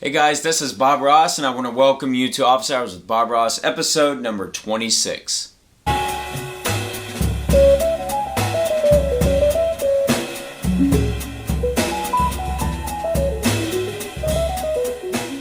Hey guys, this is Bob Ross, and I want to welcome you to Office Hours with Bob Ross, episode number 26.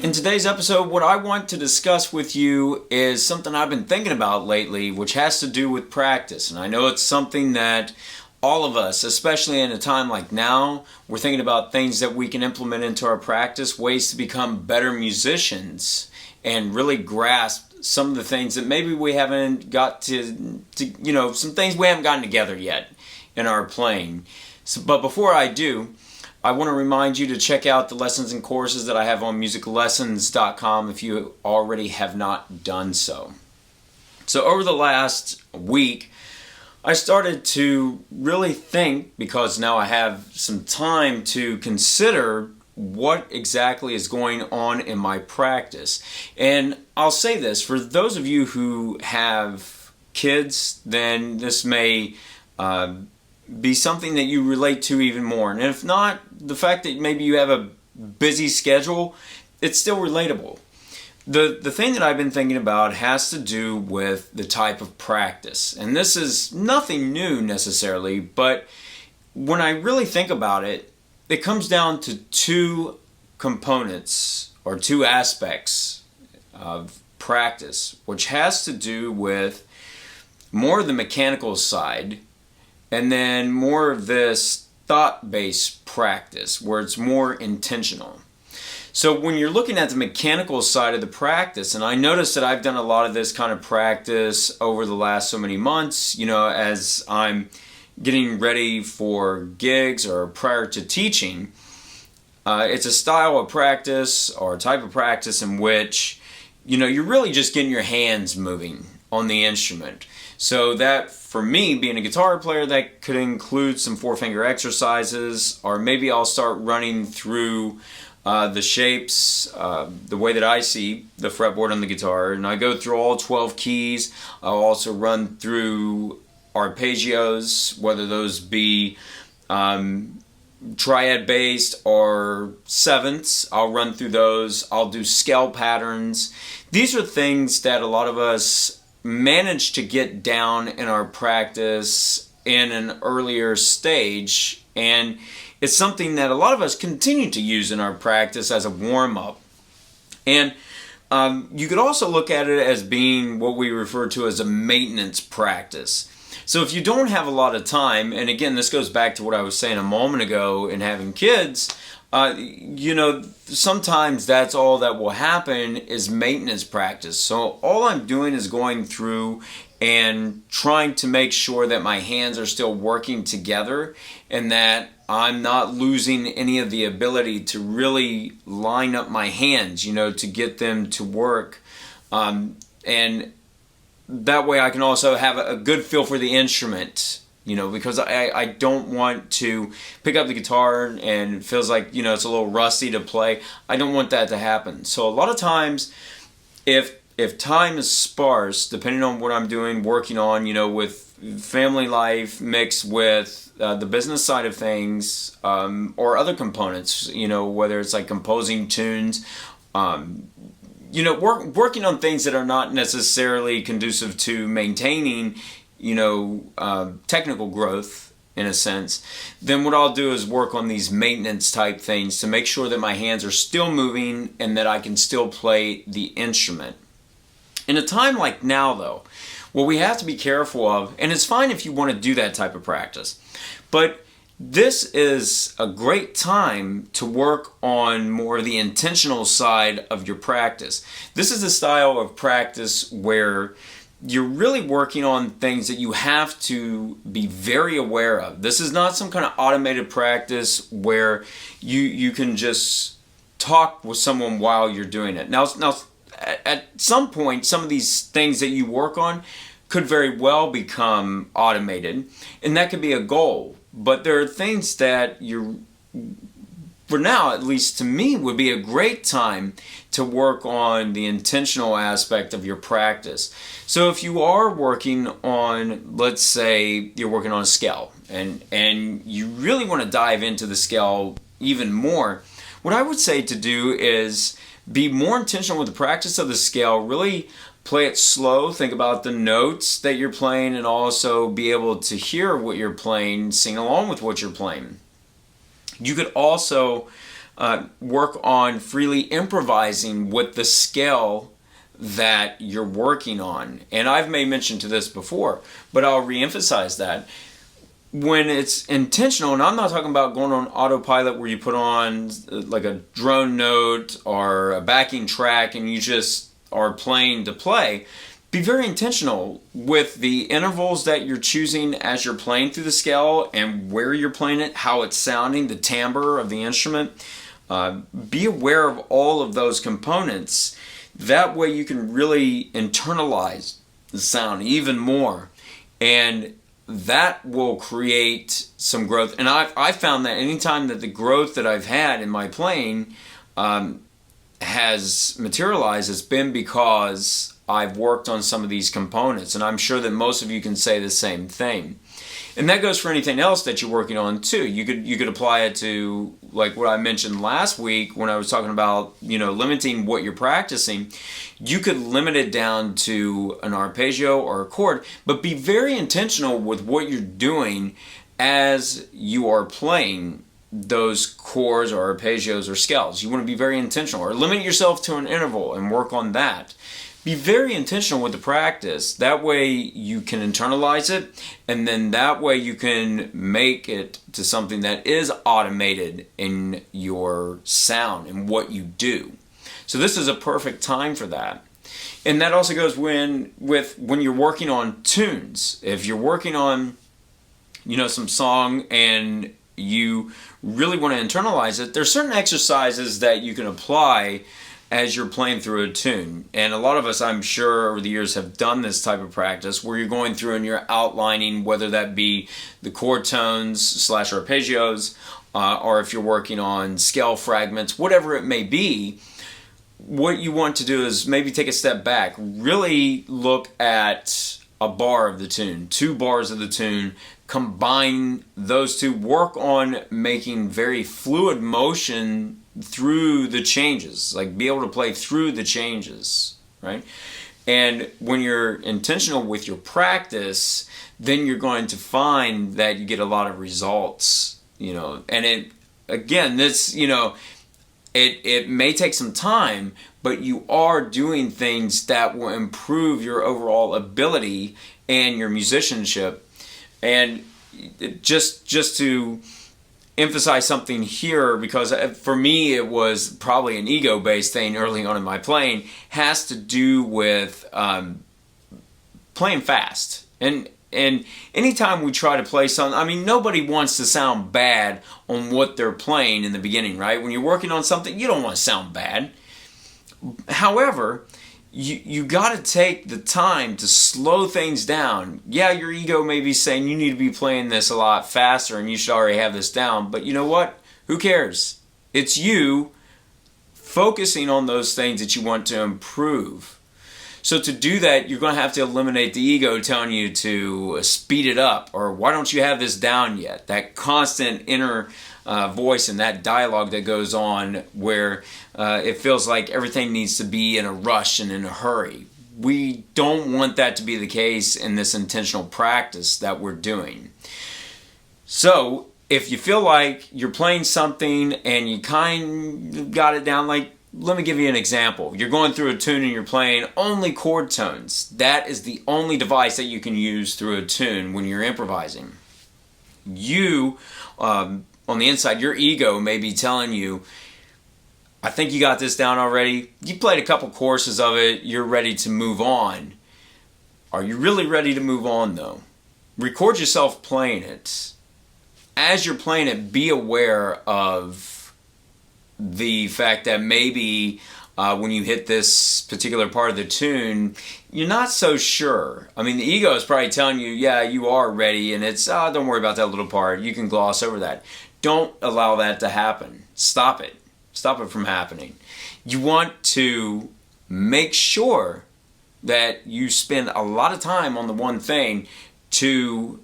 In today's episode, what I want to discuss with you is something I've been thinking about lately, which has to do with practice. And I know it's something that all of us, especially in a time like now, we're thinking about things that we can implement into our practice, ways to become better musicians and really grasp some of the things that maybe we haven't got to some things we haven't gotten together yet in our playing. But before I do, I want to remind you to check out the lessons and courses that I have on musiclessons.com if you already have not done so. So over the last week, I started to really think, because now I have some time to consider what exactly is going on in my practice. And I'll say this, for those of you who have kids, then this may be something that you relate to even more. And if not, the fact that maybe you have a busy schedule, it's still relatable. The thing that I've been thinking about has to do with the type of practice. And this is nothing new necessarily, but when I really think about it, it comes down to two components or two aspects of practice, which has to do with more of the mechanical side and then more of this thought-based practice where it's more intentional. So when you're looking at the mechanical side of the practice, and I notice that I've done a lot of this kind of practice over the last so many months, as I'm getting ready for gigs or prior to teaching, it's a style of practice or a type of practice in which, you're really just getting your hands moving on the instrument. So that, for me, being a guitar player, that could include some four-finger exercises, or maybe I'll start running through the shapes, the way that I see the fretboard on the guitar, and I go through all 12 keys. I'll also run through arpeggios, whether those be triad based or sevenths. I'll run through those. I'll do scale patterns. These are things that a lot of us manage to get down in our practice in an earlier stage, and it's something that a lot of us continue to use in our practice as a warm-up. And you could also look at it as being what we refer to as a maintenance practice. So if you don't have a lot of time, and again, this goes back to what I was saying a moment ago in having kids, sometimes that's all that will happen is maintenance practice. So all I'm doing is going through and trying to make sure that my hands are still working together and that I'm not losing any of the ability to really line up my hands, to get them to work. And that way I can also have a good feel for the instrument, because I don't want to pick up the guitar and it feels like, it's a little rusty to play. I don't want that to happen. So a lot of times, if time is sparse, depending on what I'm doing, working on, with family life mixed with the business side of things, or other components, whether it's like composing tunes, working on things that are not necessarily conducive to maintaining, technical growth in a sense, then what I'll do is work on these maintenance type things to make sure that my hands are still moving and that I can still play the instrument. In a time like now, though, what we have to be careful of, and it's fine if you want to do that type of practice, but this is a great time to work on more of the intentional side of your practice. This is a style of practice where you're really working on things that you have to be very aware of. This is not some kind of automated practice where you can just talk with someone while you're doing it. Now, at some point, some of these things that you work on could very well become automated, and that could be a goal. But there are things that for now, at least to me, would be a great time to work on the intentional aspect of your practice. So if you are working on, let's say you're working on a scale, and you really want to dive into the scale even more, what I would say to do is be more intentional with the practice of the scale. Really play it slow. Think about the notes that you're playing, and also be able to hear what you're playing, sing along with what you're playing. You could also work on freely improvising with the scale that you're working on. And I've made mention to this before, but I'll reemphasize that. When it's intentional, and I'm not talking about going on autopilot where you put on like a drone note or a backing track and you just are playing to play. Be very intentional with the intervals that you're choosing as you're playing through the scale and where you're playing it, how it's sounding, the timbre of the instrument. Be aware of all of those components. That way you can really internalize the sound even more, and that will create some growth. And I've found that anytime that the growth that I've had in my playing has materialized, it's been because I've worked on some of these components, and I'm sure that most of you can say the same thing. And that goes for anything else that you're working on too. You could apply it to, like what I mentioned last week when I was talking about, limiting what you're practicing. You could limit it down to an arpeggio or a chord, but be very intentional with what you're doing as you are playing those chords or arpeggios or scales. You want to be very intentional, or limit yourself to an interval and work on that. Be very intentional with the practice. That way you can internalize it, and then that way you can make it to something that is automated in your sound and what you do. So this is a perfect time for that. And that also goes when you're working on tunes. If you're working on some song and you really want to internalize it, there's certain exercises that you can apply as you're playing through a tune. And a lot of us, I'm sure, over the years have done this type of practice where you're going through and you're outlining, whether that be the chord tones / arpeggios, or if you're working on scale fragments, whatever it may be. What you want to do is maybe take a step back, really look at a bar of the tune, 2 bars of the tune, combine those two, work on making very fluid motion through the changes, like be able to play through the changes, right? And when you're intentional with your practice, then you're going to find that you get a lot of results, and it may take some time, but you are doing things that will improve your overall ability and your musicianship. And just to emphasize something here, because for me it was probably an ego-based thing early on in my playing, has to do with playing fast. And anytime we try to play something, nobody wants to sound bad on what they're playing in the beginning, right? When you're working on something, you don't want to sound bad. However, you got to take the time to slow things down. Yeah, your ego may be saying you need to be playing this a lot faster and you should already have this down, but you know what? Who cares? It's you focusing on those things that you want to improve. So to do that, you're going to have to eliminate the ego telling you to speed it up, or why don't you have this down yet? That constant inner voice and that dialogue that goes on where it feels like everything needs to be in a rush and in a hurry. We don't want that to be the case in this intentional practice that we're doing. So if you feel like you're playing something and you kind of got it down, like, let me give you an example. You're going through a tune and you're playing only chord tones. That is the only device that you can use through a tune when you're improvising. You, on the inside, your ego may be telling you, I think you got this down already. You played a couple courses of it. You're ready to move on. Are you really ready to move on, though? Record yourself playing it. As you're playing it, be aware of the fact that maybe when you hit this particular part of the tune, you're not so sure. The ego is probably telling you, yeah, you are ready, and it's, don't worry about that little part. You can gloss over that. Don't allow that to happen. Stop it. Stop it from happening. You want to make sure that you spend a lot of time on the one thing to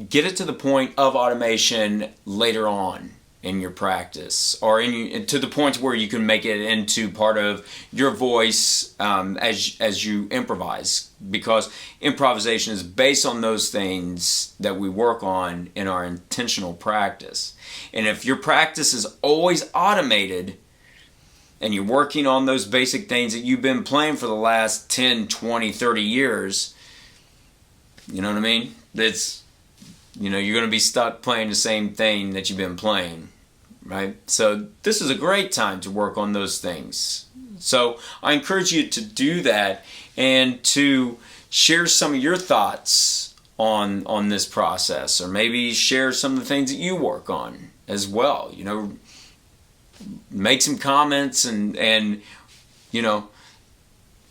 get it to the point of automation later on. in your practice, or to the point where you can make it into part of your voice as you improvise, because improvisation is based on those things that we work on in our intentional practice. And if your practice is always automated and you're working on those basic things that you've been playing for the last 10, 20, 30 years, you know what I mean? You're going to be stuck playing the same thing that you've been playing, right? So this is a great time to work on those things. So I encourage you to do that and to share some of your thoughts on this process, or maybe share some of the things that you work on as well. Make some comments and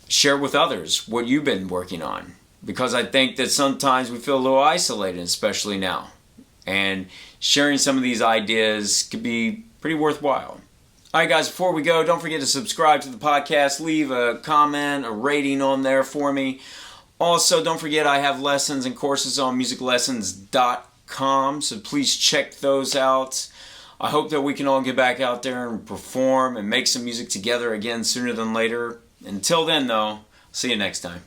share with others what you've been working on. Because I think that sometimes we feel a little isolated, especially now. And sharing some of these ideas could be pretty worthwhile. Alright guys, before we go, don't forget to subscribe to the podcast. Leave a comment, a rating on there for me. Also, don't forget I have lessons and courses on musiclessons.com. So please check those out. I hope that we can all get back out there and perform and make some music together again sooner than later. Until then though, see you next time.